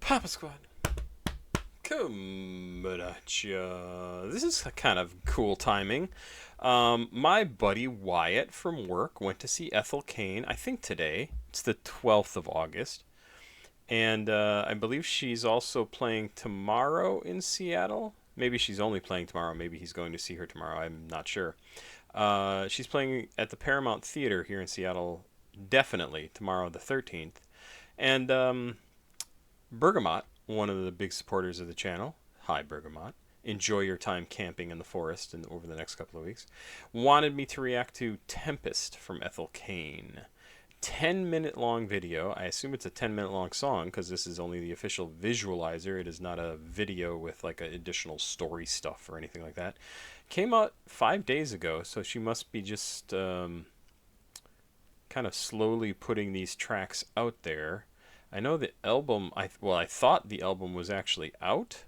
Papa Squad, coming at ya. This is kind of cool timing. My buddy Wyatt from work went to see Ethel Cain, I think today. It's the 12th of August. And I believe she's also playing tomorrow in Seattle. Maybe she's only playing tomorrow. Maybe he's going to see her tomorrow. I'm not sure. She's playing at the Paramount Theater here in Seattle, definitely tomorrow, the 13th. And Bergamot, one of the big supporters of the channel, hi Bergamot, enjoy your time camping in the forest and over the next couple of weeks, wanted me to react to Tempest from Ethel Cain. 10-minute long video. I assume it's a 10-minute long song because this is only the official visualizer. It is not a video with like additional story stuff or anything like that. Came out 5 days ago, so she must be just kind of slowly putting these tracks out there. I know the album, I thought the album was actually out,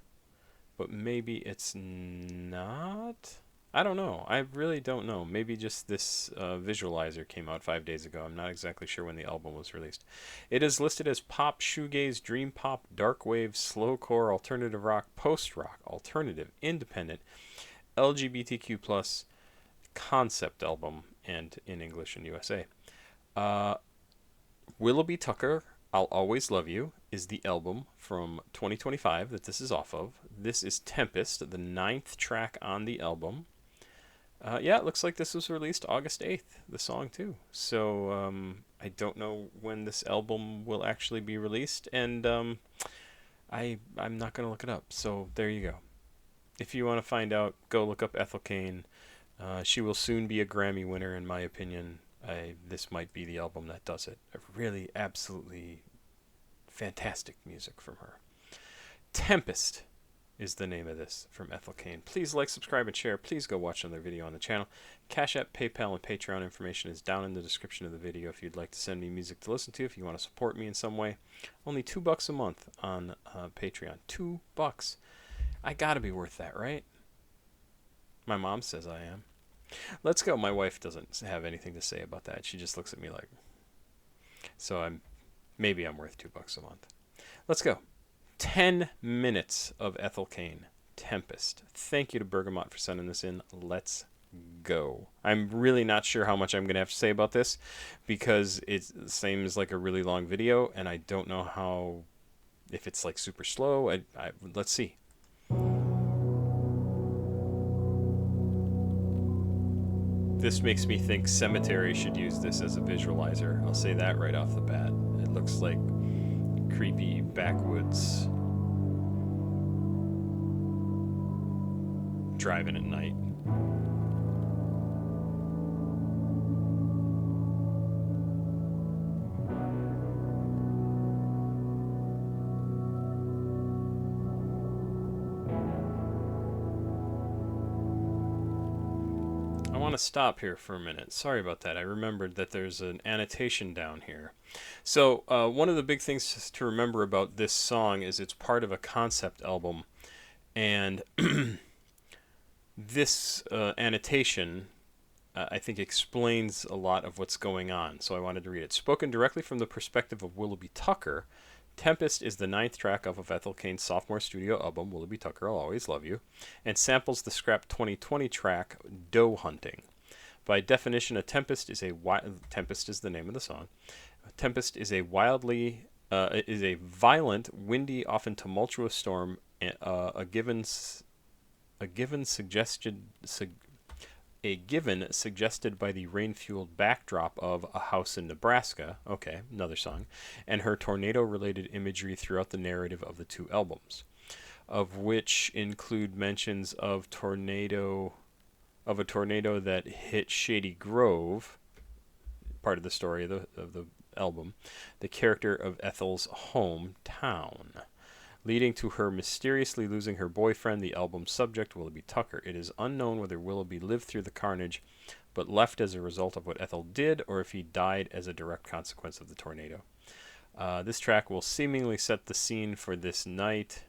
but maybe it's not. I don't know. I really don't know. Maybe just this visualizer came out 5 days ago. I'm not exactly sure when the album was released. It is listed as pop, shoegaze, dream pop, dark wave, slowcore, alternative rock, post rock, alternative, independent, LGBTQ plus concept album, and in English and USA. Willoughby Tucker, I'll Always Love You is the album from 2025 that this is off of. This is Tempest, the 9th track on the album. Yeah, it looks like this was released August 8th, the song too. So I don't know when this album will actually be released, and I'm not going to look it up. So there you go. If you want to find out, go look up Ethel Cain. She will soon be a Grammy winner, in my opinion. This might be the album that does it. Really, absolutely fantastic music from her. Tempest is the name of this from Ethel Cain. Please like, subscribe, and share. Please go watch another video on the channel. CashApp, PayPal, and Patreon information is down in the description of the video if you'd like to send me music to listen to, if you want to support me in some way. Only $2 a month on Patreon. $2. I gotta be worth that, right? My mom says I am. Let's go. My wife doesn't have anything to say about that. She just looks at me like, so maybe I'm worth $2 a month. Let's go. 10 minutes of Ethel Cain, Tempest. Thank you to Bergamot for sending this in. Let's go. I'm really not sure how much I'm going to have to say about this because it's the same as like a really long video, and I don't know how, if it's like super slow. Let's see. This makes me think Cemetery should use this as a visualizer. I'll say that right off the bat. It looks like creepy backwoods driving at night. I want to stop here for a minute. Sorry about that. I remembered that there's an annotation down here. So one of the big things to remember about this song is it's part of a concept album. And this annotation, I think, explains a lot of what's going on. So I wanted to read it. Spoken directly from the perspective of Willoughby Tucker, Tempest is the 9th track off of Ethel Cain's sophomore studio album, Willoughby Tucker, I'll Always Love You, and samples the scrap 2020 track, Doe Hunting. By definition, a tempest is Tempest is the name of the song. A tempest is a violent, windy, often tumultuous storm, a given suggested by the rain-fueled backdrop of A House in Nebraska, okay, another song, and her tornado-related imagery throughout the narrative of the two albums, of which include mentions of a tornado that hit Shady Grove, part of the story of the album, the character of Ethel's hometown, leading to her mysteriously losing her boyfriend, the album's subject, Willoughby Tucker. It is unknown whether Willoughby lived through the carnage, but left as a result of what Ethel did, or if he died as a direct consequence of the tornado. This track will seemingly set the scene for this night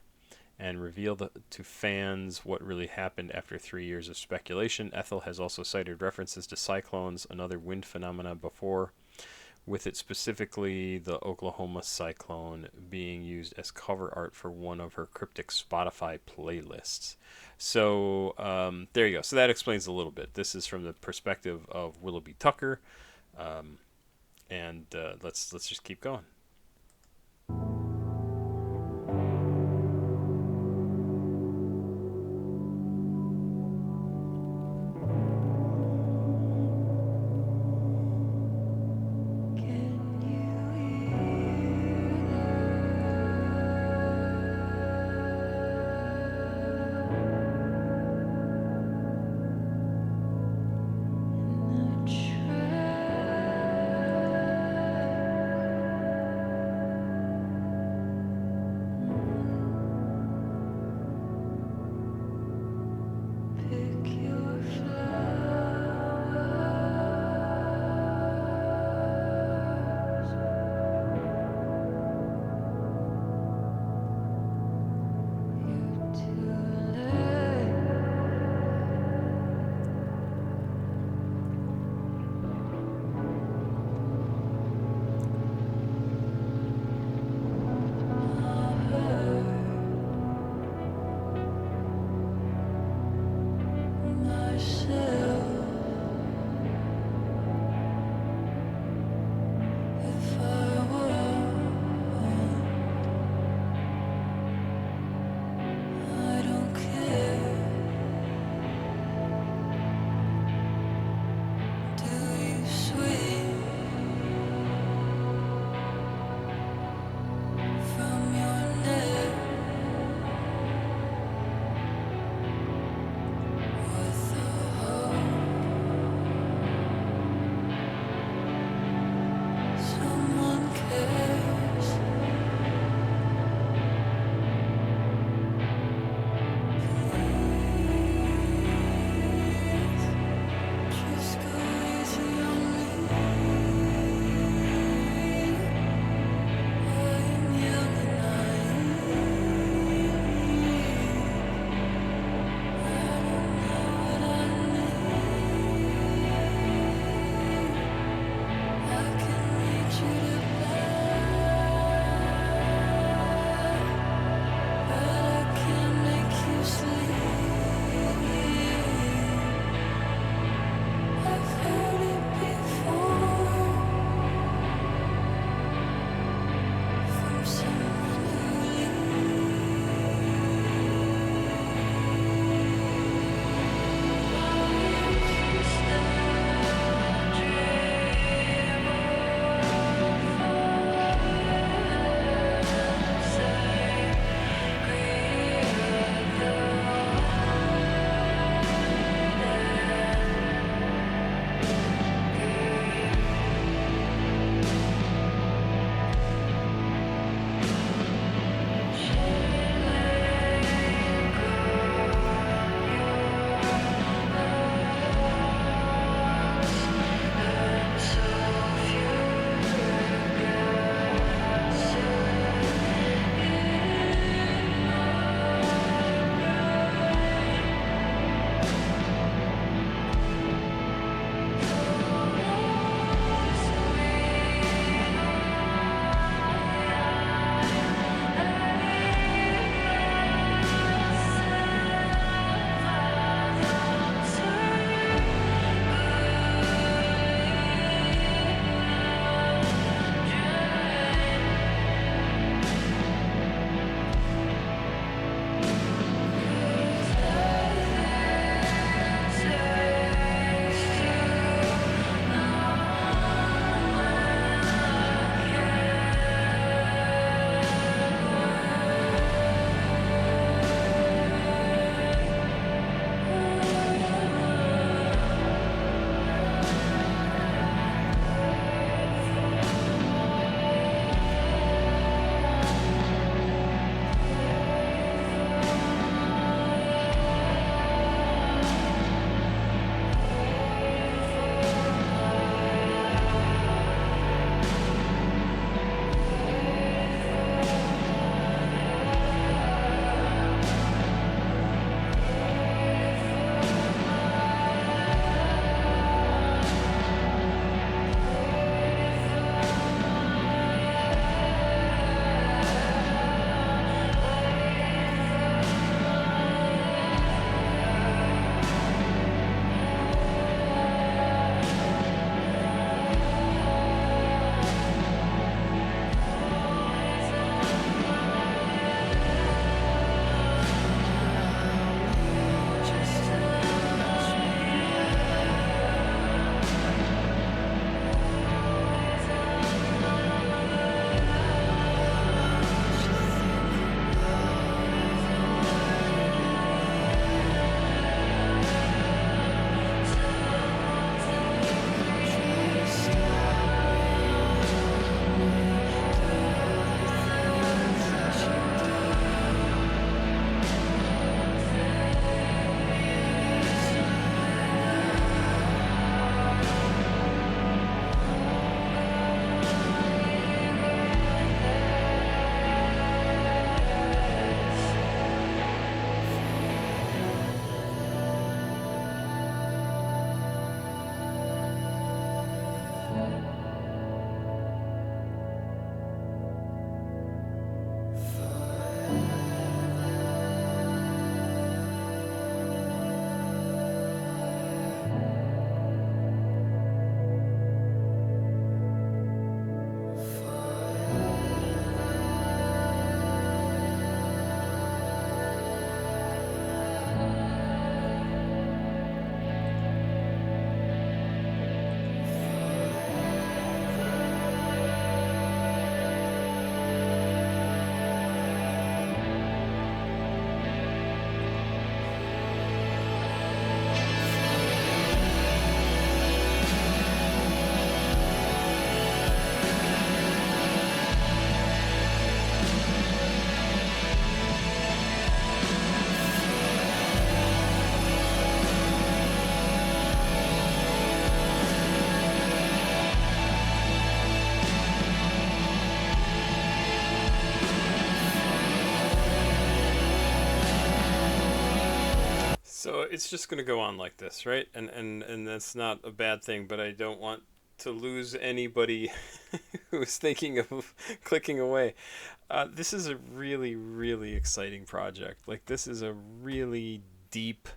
and reveal to fans what really happened after 3 years of speculation. Ethel has also cited references to cyclones, another wind phenomena, before with it specifically the Oklahoma cyclone being used as cover art for one of her cryptic Spotify playlists. So there you go. So that explains a little bit. This is from the perspective of Willoughby Tucker, um, and let's just keep going. So it's just going to go on like this, right? And that's not a bad thing, but I don't want to lose anybody who's thinking of clicking away. This is a really, really exciting project. Like, this is a really deep,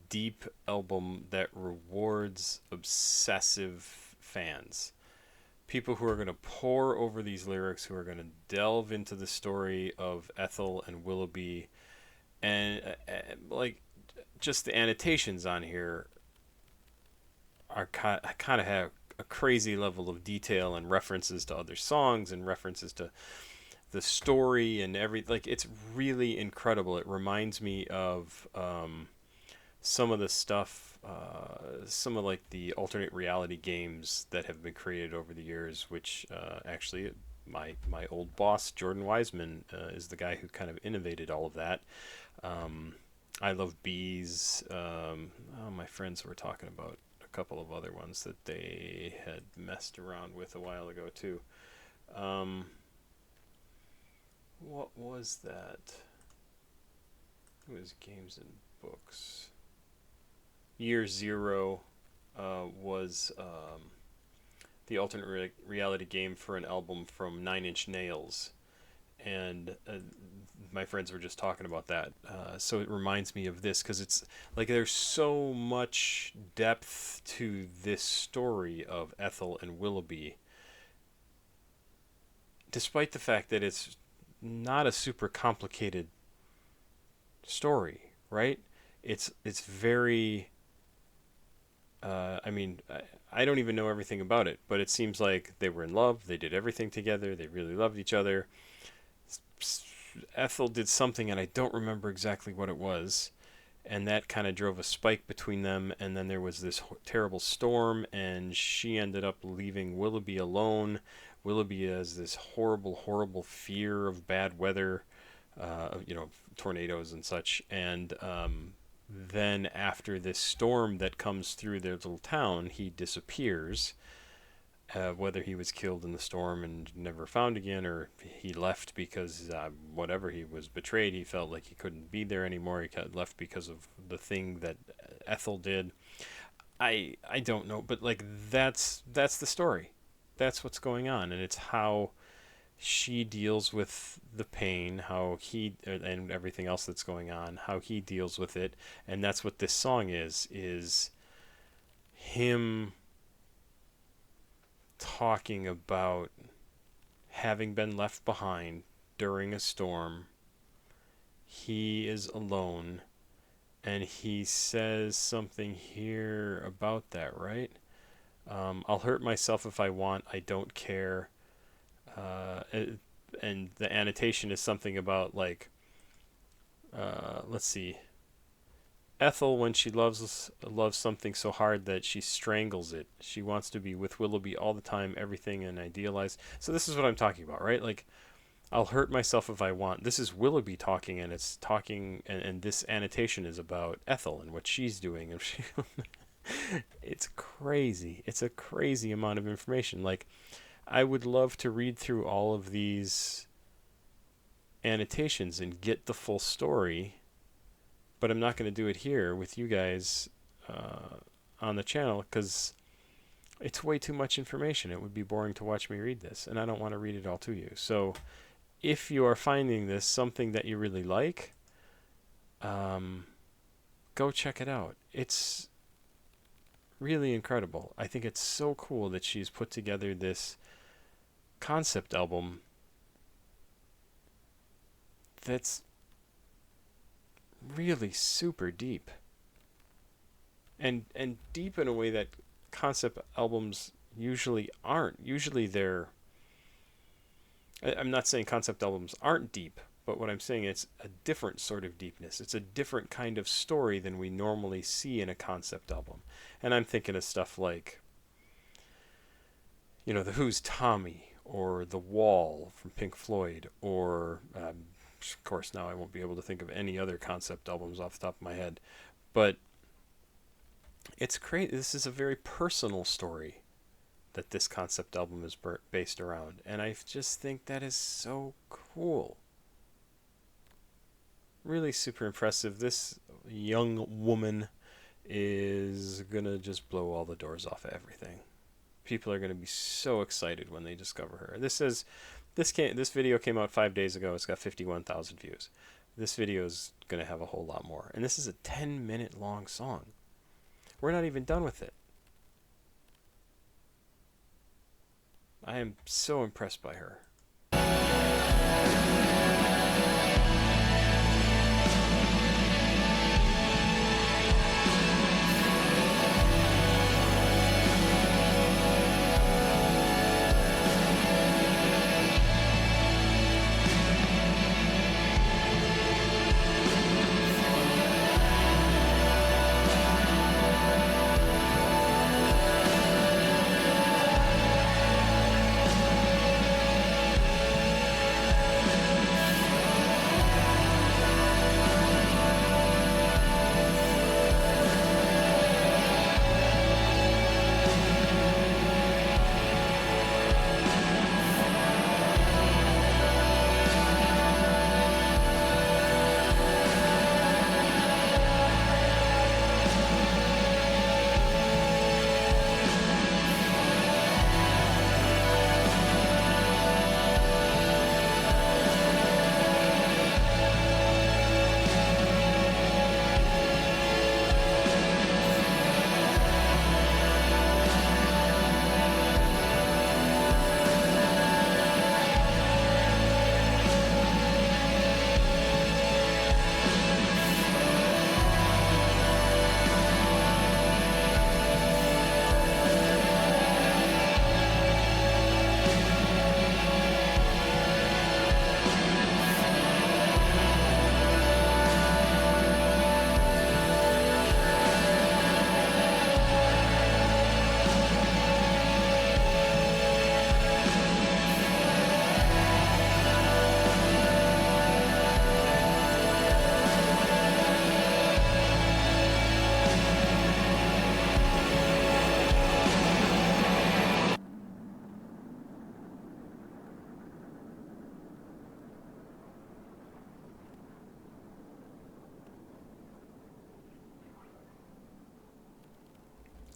deep album that rewards obsessive fans. People who are going to pore over these lyrics, who are going to delve into the story of Ethel and Willoughby, and like, just the annotations on here are kind of have a crazy level of detail and references to other songs and references to the story and every, like, it's really incredible. It reminds me of some of the stuff, some of like the alternate reality games that have been created over the years, which actually my old boss Jordan Wiseman is the guy who kind of innovated all of that. Um, I Love Bees. Oh, my friends were talking about a couple of other ones that they had messed around with a while ago too. Um, what was that? It was games and books. Year Zero was the alternate reality game for an album from Nine Inch Nails, and my friends were just talking about that. So it reminds me of this because it's like there's so much depth to this story of Ethel and Willoughby, despite the fact that it's not a super complicated story, right? It's very. I mean, I don't even know everything about it, but it seems like they were in love. They did everything together. They really loved each other. Ethel did something, and I don't remember exactly what it was, and that kind of drove a spike between them. And then there was this terrible storm, and she ended up leaving Willoughby alone. Willoughby has this horrible, horrible fear of bad weather, tornadoes and such. And then after this storm that comes through their little town, he disappears. Whether he was killed in the storm and never found again, or he left because whatever, he was betrayed. He felt like he couldn't be there anymore. He left because of the thing that Ethel did. I don't know, but like that's the story. That's what's going on, and it's how she deals with the pain, how he and everything else that's going on, how he deals with it, and that's what this song is him talking about having been left behind during a storm. He is alone, and he says something here about that, right? I'll hurt myself if I want, I don't care. And the annotation is something about like, let's see, Ethel, when she loves something so hard that she strangles it. She wants to be with Willoughby all the time, everything, and idealize. So this is what I'm talking about, right? Like, I'll hurt myself if I want. This is Willoughby talking, and it's talking, and this annotation is about Ethel and what she's doing. And it's crazy. It's a crazy amount of information. Like, I would love to read through all of these annotations and get the full story, but I'm not going to do it here with you guys on the channel because it's way too much information. It would be boring to watch me read this, and I don't want to read it all to you. So if you are finding this something that you really like, go check it out. It's really incredible. I think it's so cool that she's put together this concept album that's really super deep, and deep in a way that concept albums usually aren't. Usually they're, I'm not saying concept albums aren't deep, but what I'm saying, it's a different sort of deepness. It's a different kind of story than we normally see in a concept album. And I'm thinking of stuff like, The Who's Tommy, or The Wall from Pink Floyd, or of course now I won't be able to think of any other concept albums off the top of my head, but it's great. This is a very personal story that this concept album is based around, and I just think that is so cool. Really super impressive. This young woman is gonna just blow all the doors off of everything. People are gonna be so excited when they discover her. This video came out 5 days ago. It's got 51,000 views. This video is gonna have a whole lot more. And this is a 10-minute long song. We're not even done with it. I am so impressed by her.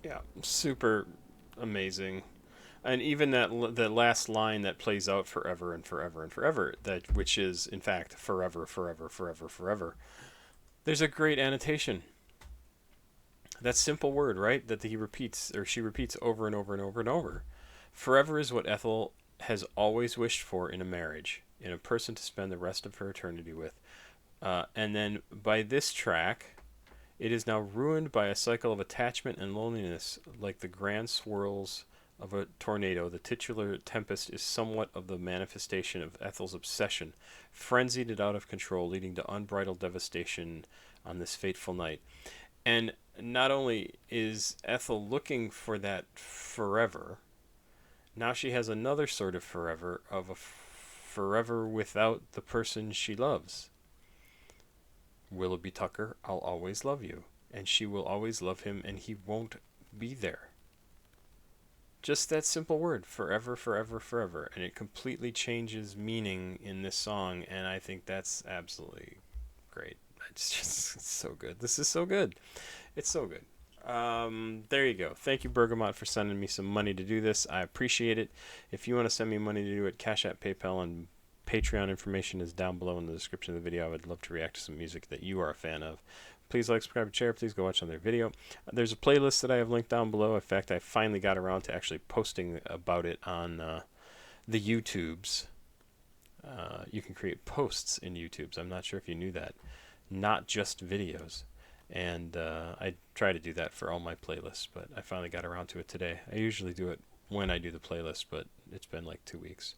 Yeah, super amazing. And even the last line that plays out forever and forever and forever, that which is in fact forever, forever, forever, forever. There's a great annotation. That simple word, right? That he repeats or she repeats over and over and over and over. Forever is what Ethel has always wished for in a marriage, in a person to spend the rest of her eternity with. And then by this track, it is now ruined by a cycle of attachment and loneliness, like the grand swirls of a tornado. The titular Tempest is somewhat of the manifestation of Ethel's obsession, frenzied and out of control, leading to unbridled devastation on this fateful night. And not only is Ethel looking for that forever, now she has another sort of forever, of a forever without the person she loves. Willoughby Tucker, I'll always love you. And she will always love him, and he won't be there. Just that simple word, forever, forever, forever. And it completely changes meaning in this song, and I think that's absolutely great. It's so good. This is so good. It's so good. There you go. Thank you, Bergamot, for sending me some money to do this. I appreciate it. If you want to send me money to do it, CashApp, PayPal, and Patreon information is down below in the description of the video. I would love to react to some music that you are a fan of. Please like, subscribe, and share. Please go watch another video. There's a playlist that I have linked down below. In fact, I finally got around to actually posting about it on the YouTubes. You can create posts in YouTubes. I'm not sure if you knew that. Not just videos. And I try to do that for all my playlists, but I finally got around to it today. I usually do it when I do the playlist, but it's been like 2 weeks.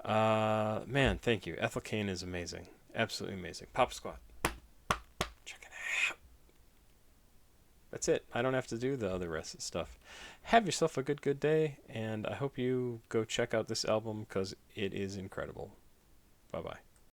Man, thank you. Ethel Cain is amazing. Absolutely amazing. Pop Squat. Check it out. That's it. I don't have to do the other rest of the stuff. Have yourself a good day, and I hope you go check out this album because it is incredible. Bye-bye.